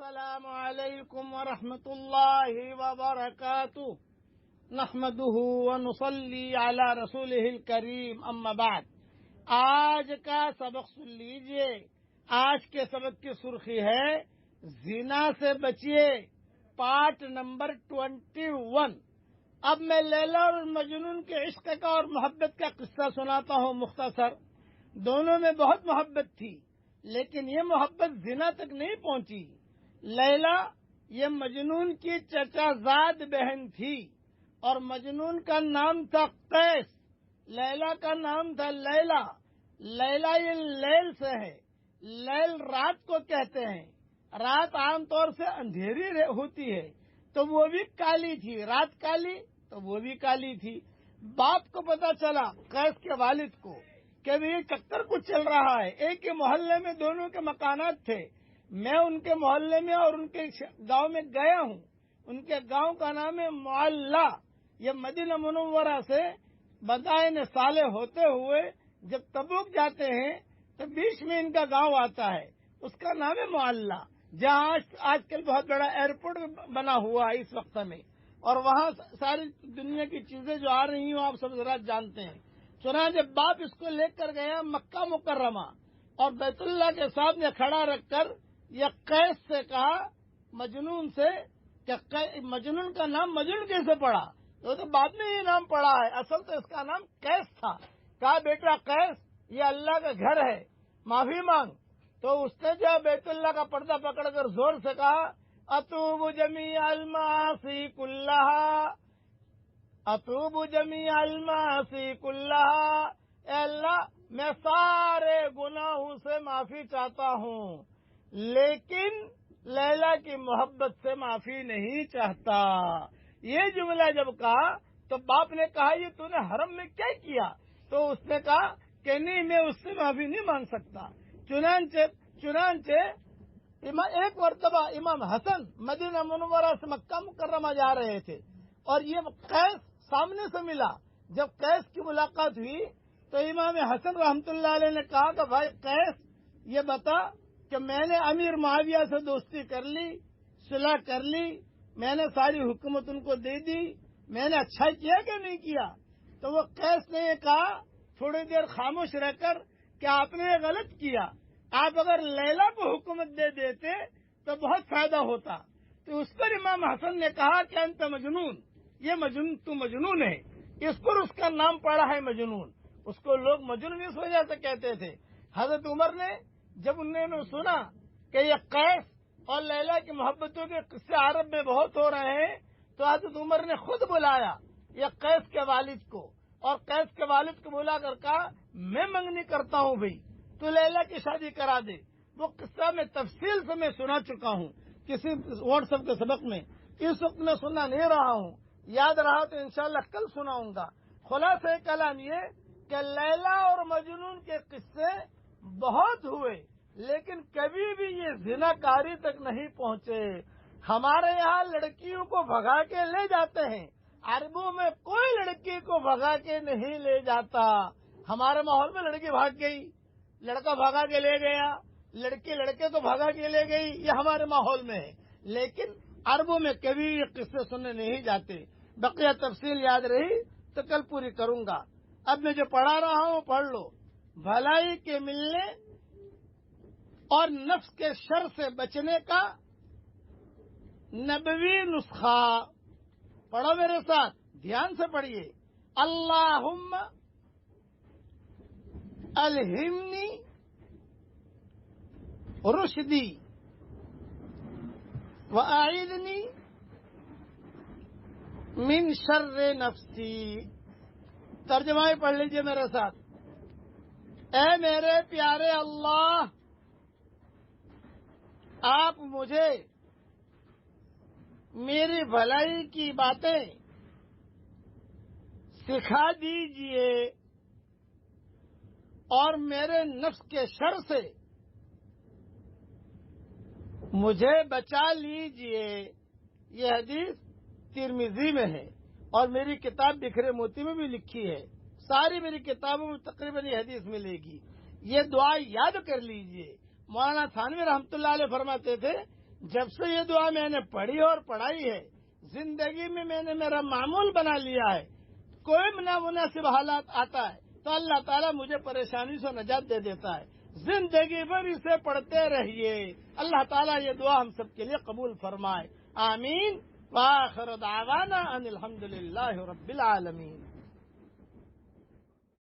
السلام علیکم ورحمۃ اللہ وبرکاتہ نحمده ونصلی علی رسولہ الکریم اما بعد۔ آج کا سبق سن لیجئے۔ آج کے سبق کی سرخی ہے زنا سے بچیے، پارٹ نمبر 21۔ اب میں لیلا اور مجنون کے عشق کا اور محبت کا قصہ سناتا ہوں مختصر۔ دونوں میں بہت محبت تھی، لیکن یہ محبت زنا تک نہیں پہنچی۔ لیلا یہ مجنون کی چچا زاد بہن تھی اور مجنون کا نام تھا قیس، لیلا کا نام تھا لیلا۔ لیلا یہ لیل سے ہے، لیل رات کو کہتے ہیں۔ رات عام طور سے اندھیری ہوتی ہے، تو وہ بھی کالی تھی، رات کالی تو وہ بھی کالی تھی۔ باپ کو پتا چلا، قیس کے والد کو، کہ یہ چکر کچھ چل رہا ہے۔ ایک ہی محلے میں دونوں کے مکانات تھے۔ میں ان کے محلے میں اور ان کے گاؤں میں گیا ہوں۔ ان کے گاؤں کا نام ہے معلّہ۔ یہ مدینہ منورہ سے بدائن صالح ہوتے ہوئے جب تبوک جاتے ہیں تو بیچ میں ان کا گاؤں آتا ہے، اس کا نام ہے معلّہ، جہاں آج کل بہت بڑا ایئرپورٹ بنا ہوا ہے اس وقت میں، اور وہاں ساری دنیا کی چیزیں جو آ رہی ہیں آپ سب ذرا جانتے ہیں۔ چنانچہ باپ اس کو لے کر گیا مکہ مکرمہ، اور بیت اللہ کے سامنے کھڑا رکھ کر یہ قیس سے کہا، مجنون سے، کہ مجنون کا نام مجنون کیسے پڑا؟ تو بعد میں یہ نام پڑا ہے، اصل تو اس کا نام قیس تھا۔ کہا بیٹا قیس، یہ اللہ کا گھر ہے، معافی مانگ۔ تو اس نے جو بیت اللہ کا پردہ پکڑ کر زور سے کہا، اتوب جمیع المعاصی کلہا، اتوب جمیع المعاصی کلہا، اے اللہ میں سارے گناہوں سے معافی چاہتا ہوں، لیکن لیلا کی محبت سے معافی نہیں چاہتا۔ یہ جملہ جب کہا تو باپ نے کہا یہ تو نے حرم میں کیا کیا؟ تو اس نے کہا کہ نہیں، میں اس سے معافی نہیں مانگ سکتا۔ چنانچہ ایک مرتبہ امام حسن مدینہ منورہ سے مکہ مکرمہ جا رہے تھے، اور یہ قیس سامنے سے ملا۔ جب قیس کی ملاقات ہوئی تو امام حسن رحمۃ اللہ علیہ نے کہا کہ بھائی قیس، یہ بتا کہ میں نے امیر معاویہ سے دوستی کر لی، صلح کر لی، میں نے ساری حکومت ان کو دے دی، میں نے اچھا کیا کہ نہیں کیا؟ تو وہ قیس نے یہ کہا تھوڑی دیر خاموش رہ کر کہ آپ نے یہ غلط کیا، آپ اگر لیلا کو حکومت دے دیتے تو بہت فائدہ ہوتا۔ تو اس پر امام حسن نے کہا کہ انت مجنون، یہ مجنون، تو مجنون ہے۔ اس پر اس کا نام پڑا ہے مجنون۔ اس کو لوگ مجنون اس وجہ سے کہتے تھے۔ حضرت عمر نے جب انہوں نے سنا کہ یہ قیس اور لیلا کی محبتوں کے قصے عرب میں بہت ہو رہے ہیں، تو حضرت عمر نے خود بلایا یہ قیس کے والد کو، اور قیس کے والد کو بلا کر کہا میں منگنی کرتا ہوں بھائی، تو لیلا کی شادی کرا دے۔ وہ قصہ میں تفصیل سے میں سنا چکا ہوں کسی واٹس ایپ کے سبق میں، اس وقت میں سنا نہیں رہا ہوں، یاد رہا تو انشاءاللہ کل سناؤں گا۔ خلاصہ کلام یہ کہ لیلا اور مجنون کے قصے بہت ہوئے، لیکن کبھی بھی یہ زنا کاری تک نہیں پہنچے۔ ہمارے یہاں لڑکیوں کو بھگا کے لے جاتے ہیں، عربوں میں کوئی لڑکی کو بھگا کے نہیں لے جاتا۔ ہمارے ماحول میں لڑکی بھاگ گئی، لڑکا بھگا کے لے گیا، لڑکی لڑکے کو بھگا کے لے گئی، یہ ہمارے ماحول میں ہے، لیکن عربوں میں کبھی یہ قصے سننے نہیں جاتے۔ بقیہ تفصیل یاد رہی تو کل پوری کروں گا۔ اب میں جو پڑھا رہا ہوں پڑھ لو۔ بھلائی کے ملنے اور نفس کے شر سے بچنے کا نبوی نسخہ، پڑھو میرے ساتھ، دھیان سے پڑھیے۔ اللہم الہمنی رشدی وأعذنی من شر نفسی۔ ترجمہ ہی پڑھ لیجئے میرے ساتھ۔ اے میرے پیارے اللہ، آپ مجھے میری بھلائی کی باتیں سکھا دیجئے اور میرے نفس کے شر سے مجھے بچا لیجئے۔ یہ حدیث ترمذی میں ہے، اور میری کتاب بکھرے موتی میں بھی لکھی ہے۔ ساری میری کتابوں میں تقریباً یہ حدیث ملے گی۔ یہ دعا یاد کر لیجئے۔ مولانا تھانوی رحمۃ اللہ علیہ فرماتے تھے جب سے یہ دعا میں نے پڑھی اور پڑھائی ہے، زندگی میں نے میرا معمول بنا لیا ہے. کوئی نامناسب حالات آتا ہے تو اللہ تعالیٰ مجھے پریشانی سے نجات دے دیتا ہے. زندگی بھر اسے پڑھتے رہیے. اللہ تعالیٰ یہ دعا ہم سب کے لیے قبول فرمائے. آمین. وآخر دعوانا ان الحمد للہ رب العالمین.